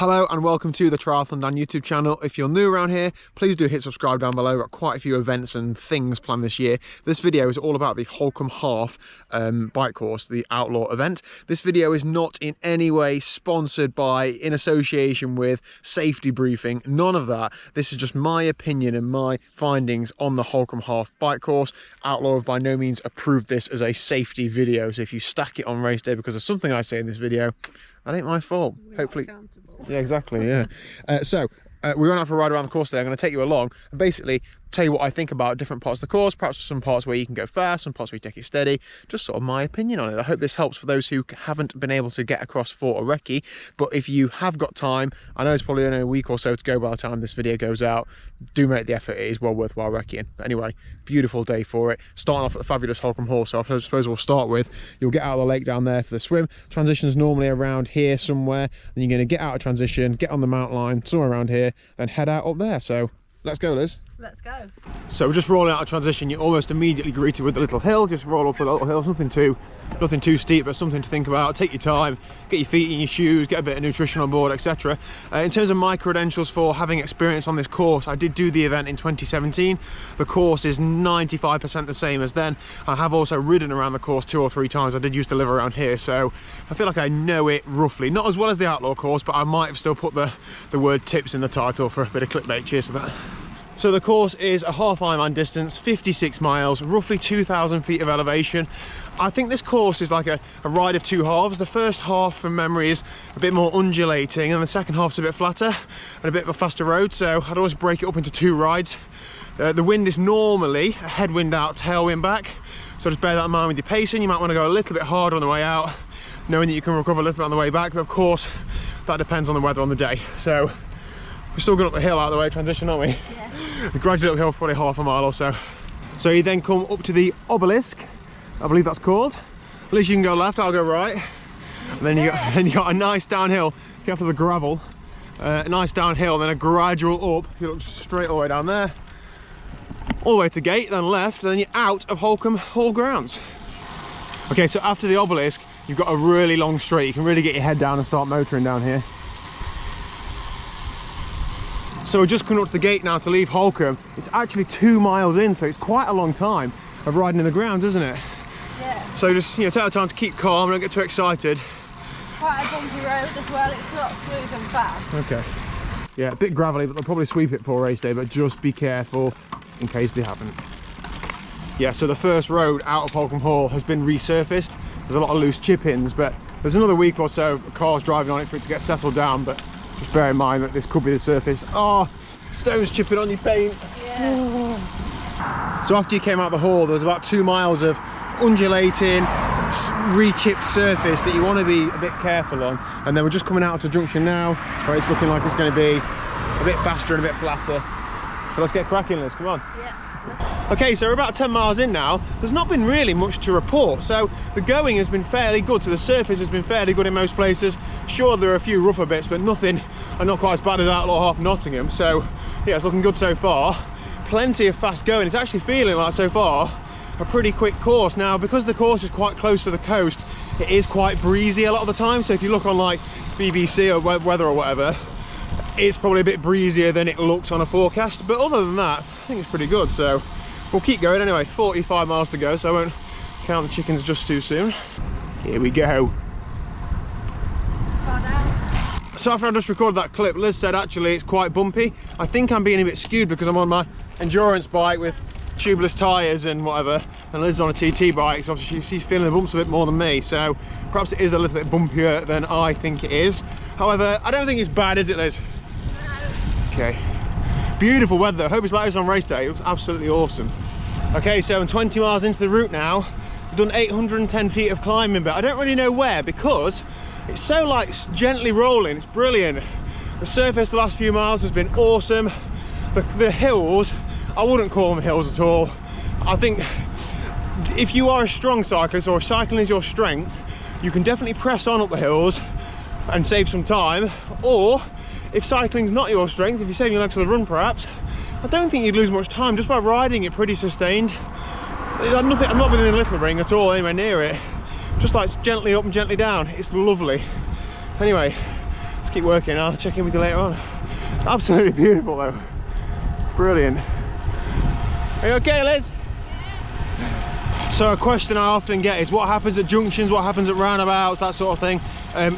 Hello and welcome to the TriathlonDan YouTube channel. If you're new around here, please do hit subscribe down below. We've got quite a few events and things planned this year. This video is all about the Holkham half bike course, the Outlaw event. This video is not in any way sponsored by, in association with, Safety Briefing, none of that. This is just my opinion and my findings on the Holkham half bike course. Outlaw have by no means approved this as a safety video, so if you stack it on race day because of something I say in this video, that ain't my fault. Hopefully. Yeah, exactly, yeah. We're going out for a ride around the course today. I'm going to take you along and basically tell you what I think about different parts of the course, perhaps some parts where you can go fast, some parts where you take it steady, just sort of my opinion on it. I hope this helps for those who haven't been able to get across for a recce, but if you have got time, I know it's probably only a week or so to go by the time this video goes out, do make the effort. It is well worthwhile recceing. But anyway, beautiful day for it. Starting off at the fabulous Holkham Hall, so I suppose we'll start with, you'll get out of the lake down there for the swim. Transition's normally around here somewhere, and you're going to get out of transition, get on the mountain line, somewhere around here, then head out up there. So let's go, Liz. Let's go. So we're just rolling out of transition. You're almost immediately greeted with the little hill. Just roll up the little hill. Nothing too steep, but something to think about. Take your time, get your feet in your shoes, get a bit of nutrition on board, etc. In terms of my credentials for having experience on this course, I did do the event in 2017. The course is 95% the same as then. I have also ridden around the course 2 or 3 times. I did used to live around here, so I feel like I know it roughly. Not as well as the Outlaw course, but I might have still put the word tips in the title for a bit of clickbait. Cheers for that. So the course is a half Ironman distance, 56 miles, roughly 2,000 feet of elevation. I think this course is like a ride of 2 halves. The first half from memory is a bit more undulating and the second half's a bit flatter and a bit of a faster road. So I'd always break it up into 2 rides. The wind is normally a headwind out, tailwind back. So just bear that in mind with your pacing. You might want to go a little bit harder on the way out, knowing that you can recover a little bit on the way back. But of course, that depends on the weather on the day. So we're still going up the hill out of the way, transition, aren't we? Yeah. Gradually uphill for probably half a mile or so. So you then come up to the obelisk, I believe that's called. At least you can go left, I'll go right. And then you got a nice downhill, get up to the gravel, a nice downhill, then a gradual up. If you look straight all the way down there, all the way to gate, then left, and then you're out of Holkham Hall grounds. Okay, so after the obelisk, you've got a really long straight. You can really get your head down and start motoring down here. So we're just coming up to the gate now to leave Holkham. It's actually 2 miles in, so it's quite a long time of riding in the grounds, isn't it? Yeah. So just, take the time to keep calm, don't get too excited. Quite a bumpy road as well, it's not smooth and fast. Okay. Yeah, a bit gravelly, but they'll probably sweep it for race day, but just be careful in case they haven't. Yeah, so the first road out of Holkham Hall has been resurfaced. There's a lot of loose chip-ins, but there's another week or so of cars driving on it for it to get settled down, but just bear in mind that this could be the surface. Oh, stones chipping on your paint. Yeah. So after you came out of the hall, there was about 2 miles of undulating, re-chipped surface that you want to be a bit careful on. And then we're just coming out to junction now, where it's looking like it's going to be a bit faster and a bit flatter. So let's get cracking, Liz, come on. Yeah. Okay, so we're about 10 miles in now. There's not been really much to report. So the going has been fairly good. So the surface has been fairly good in most places. Sure, there are a few rougher bits, but nothing, and not quite as bad as Outlaw half Nottingham. So yeah, it's looking good so far. Plenty of fast going. It's actually feeling like so far a pretty quick course. Now, because the course is quite close to the coast, it is quite breezy a lot of the time. So if you look on like BBC or weather or whatever, it's probably a bit breezier than it looks on a forecast, but other than that I think it's pretty good. So we'll keep going anyway. 45 miles to go, so I won't count the chickens just too soon. Here we go. So after I just recorded that clip, Liz said actually it's quite bumpy. I think I'm being a bit skewed because I'm on my endurance bike with tubeless tyres and whatever, and Liz is on a TT bike, so obviously she's feeling the bumps a bit more than me, so perhaps it is a little bit bumpier than I think it is. However, I don't think it's bad, is it, Liz? No. Okay. Beautiful weather. I hope it's like this on race day. It looks absolutely awesome. Okay, so I'm 20 miles into the route now. We've done 810 feet of climbing, but I don't really know where because it's so like gently rolling. It's brilliant. The surface the last few miles has been awesome. The hills, I wouldn't call them hills at all. I think if you are a strong cyclist or cycling is your strength, you can definitely press on up the hills and save some time. Or if cycling's not your strength, if you're saving your legs for the run perhaps, I don't think you'd lose much time just by riding it pretty sustained. I'm not within a little ring at all, anywhere near it. Just like gently up and gently down. It's lovely. Anyway, Just keep working. I'll check in with you later on. Absolutely beautiful though. Brilliant. Are you okay, Liz? So a question I often get is what happens at junctions, what happens at roundabouts, that sort of thing.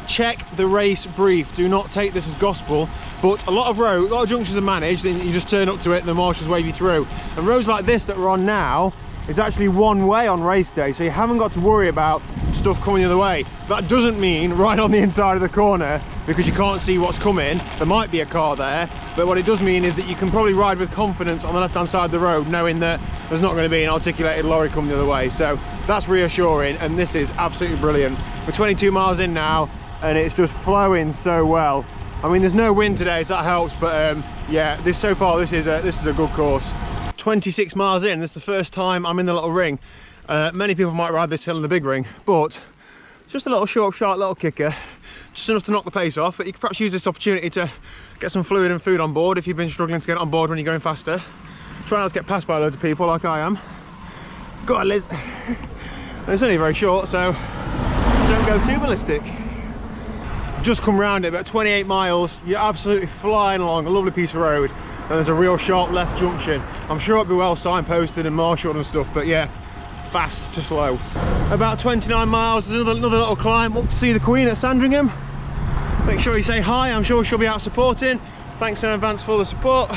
Check the race brief. Do not take this as gospel, but a lot of junctions are managed, and you just turn up to it and the marshals wave you through. And roads like this that we're on now is actually one way on race day, so you haven't got to worry about stuff coming the other way. That doesn't mean right on the inside of the corner, because you can't see what's coming. There might be a car there, but what it does mean is that you can probably ride with confidence on the left hand side of the road, knowing that there's not going to be an articulated lorry coming the other way. So that's reassuring, and this is absolutely brilliant. We're 22 miles in now and it's just flowing so well. I mean, there's no wind today, so that helps, but yeah, so far this is a good course. 26 miles in, this is the first time I'm in the little ring. Many people might ride this hill in the big ring, but just a little short, sharp little kicker, just enough to knock the pace off. But you could perhaps use this opportunity to get some fluid and food on board if you've been struggling to get it on board when you're going faster. Try not to get passed by loads of people like I am. Go on, Liz. And it's only very short, so don't go too ballistic. Just come round it, about 28 miles, you're absolutely flying along a lovely piece of road, and there's a real sharp left junction. I'm sure it'll be well signposted and marshalled and stuff, but yeah, fast to slow. About 29 miles, there's another little climb up to see the Queen at Sandringham. Make sure you say hi, I'm sure she'll be out supporting. Thanks in advance for the support.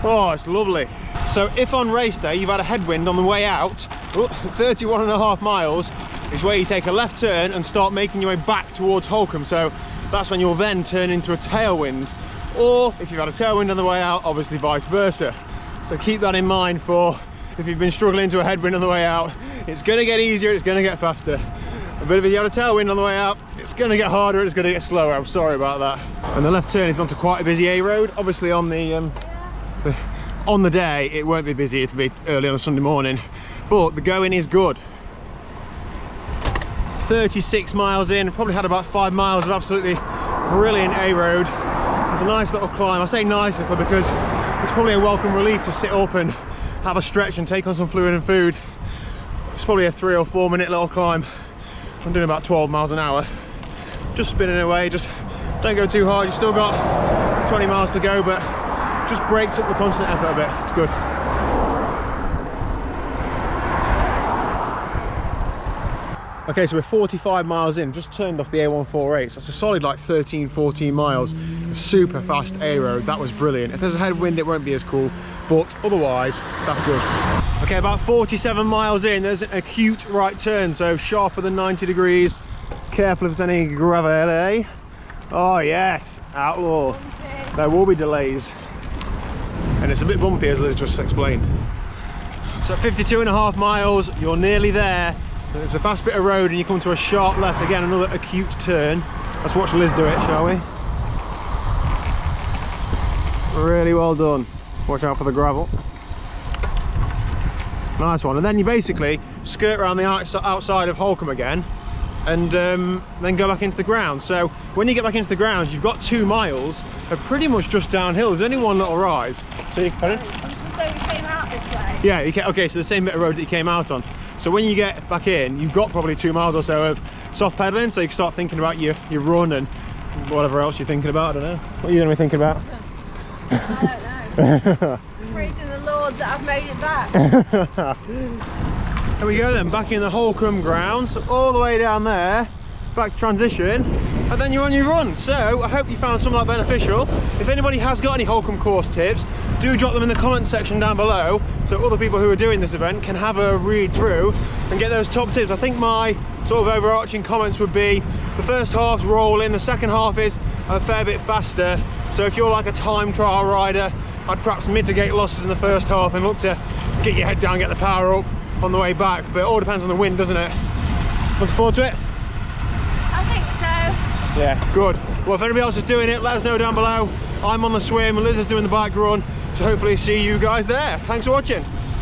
Oh, it's lovely. So if on race day you've had a headwind on the way out, 31.5 miles is where you take a left turn and start making your way back towards Holkham. So that's when you'll then turn into a tailwind. Or if you've had a tailwind on the way out, obviously vice versa. So keep that in mind for if you've been struggling to a headwind on the way out. It's gonna get easier, it's gonna get faster. But if you had a tailwind on the way out, it's gonna get harder, it's gonna get slower. I'm sorry about that. And the left turn is onto quite a busy A road. Obviously on the day it won't be busy, it'll be early on a Sunday morning, but the going is good. 36 miles in, probably had about 5 miles of absolutely brilliant A road. It's a nice little climb. I say nice little because it's probably a welcome relief to sit up and have a stretch and take on some fluid and food. It's probably a 3 or 4 minute little climb. I'm doing about 12 miles an hour, just spinning away. Just don't go too hard, you've still got 20 miles to go, but just breaks up the constant effort a bit. It's good. Okay, so we're 45 miles in, just turned off the A148, so that's a solid like 13-14 miles of super fast A road. That was brilliant. If there's a headwind it won't be as cool, but otherwise that's good. Okay, about 47 miles in, there's an acute right turn, so sharper than 90 degrees. Careful if there's any gravel. Oh yes, Outlaw. There will be delays. And it's a bit bumpy, as Liz just explained. So at 52.5 miles, you're nearly there. There's a fast bit of road and you come to a sharp left. Again, another acute turn. Let's watch Liz do it, shall we? Really well done. Watch out for the gravel. Nice one. And then you basically skirt around the outside of Holkham again, and then go back into the ground. So when you get back into the grounds, you've got 2 miles of pretty much just downhill. There's only one little rise. So you can, so we came out this way? yeah, you can, okay, so the same bit of road that you came out on. So when you get back in, you've got probably 2 miles or so of soft pedaling, so you can start thinking about your run and whatever else you're thinking about. I don't know. What are you going to be thinking about? I don't know. Praising the Lord that I've made it back. There we go then, back in the Holkham grounds, all the way down there, back transition, and then you're on your run. So I hope you found some of that beneficial. If anybody has got any Holkham course tips, do drop them in the comment section down below, so other people who are doing this event can have a read through and get those top tips. I think my sort of overarching comments would be the first half's rolling, the second half is a fair bit faster. So if you're like a time trial rider, I'd perhaps mitigate losses in the first half and look to get your head down, get the power up on the way back. But it all depends on the wind, doesn't it? Looking forward to it? I think so. Yeah, good. Well, if anybody else is doing it, let us know down below. I'm on the swim, Liz is doing the bike run, so hopefully see you guys there. Thanks for watching.